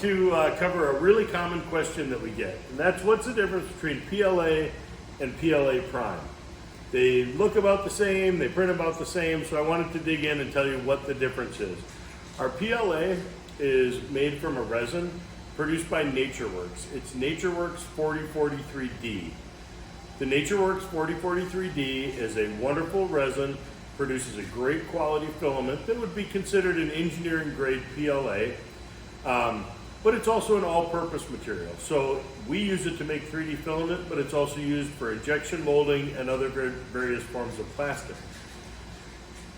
to cover a really common question that we get, and that's what's the difference between PLA and PLA Prime? They look about the same, they print about the same, so I wanted to dig in and tell you what the difference is. Our PLA is made from a resin produced by NatureWorks. It's NatureWorks 4043D. The NatureWorks 4043D is a wonderful resin, produces a great quality filament that would be considered an engineering grade PLA, but it's also an all-purpose material. So we use it to make 3D filament, but it's also used for injection molding and other various forms of plastic.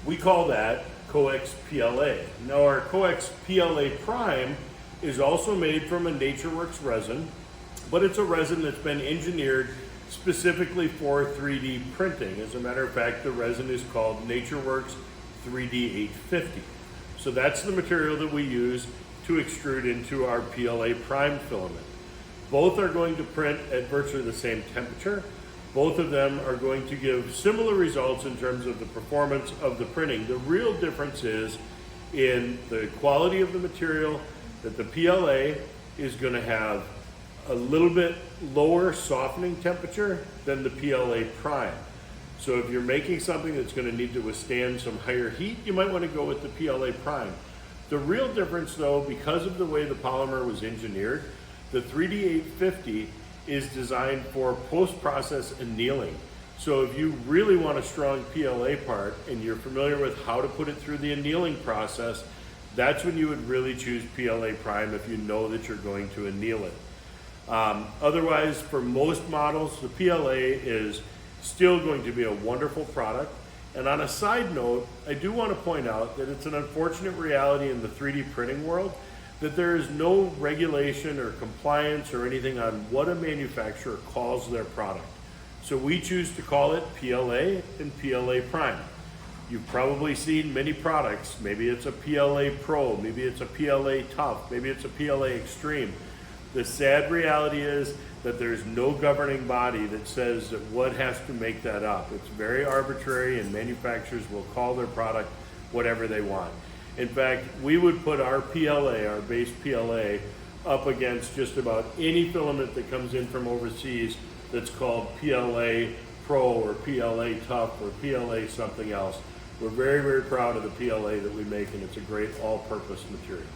We call that Coex PLA. Now our Coex PLA Prime is also made from a NatureWorks resin, but it's a resin that's been engineered specifically for 3D printing. As a matter of fact, the resin is called NatureWorks 3D 850. So that's the material that we use to extrude into our PLA Prime filament. Both are going to print at virtually the same temperature. Both of them are going to give similar results in terms of the performance of the printing. The real difference is in the quality of the material, that the PLA is going to have a little bit lower softening temperature than the PLA Prime. So if you're making something that's going to need to withstand some higher heat, you might want to go with the PLA Prime. The real difference though, because of the way the polymer was engineered, the 3D 850 is designed for post-process annealing. So if you really want a strong PLA part and you're familiar with how to put it through the annealing process, that's when you would really choose PLA Prime if you know that you're going to anneal it. Otherwise, for most models, the PLA is still going to be a wonderful product. And on a side note, I do want to point out that it's an unfortunate reality in the 3D printing world that there is no regulation or compliance or anything on what a manufacturer calls their product. So we choose to call it PLA and PLA Prime. You've probably seen many products. Maybe it's a PLA Pro, maybe it's a PLA Tough, maybe it's a PLA Extreme. The sad reality is that there's no governing body that says that what has to make that up. It's very arbitrary, and manufacturers will call their product whatever they want. In fact, we would put our PLA, our base PLA, up against just about any filament that comes in from overseas that's called PLA Pro or PLA Tough or PLA something else. We're very, very proud of the PLA that we make, and it's a great all-purpose material.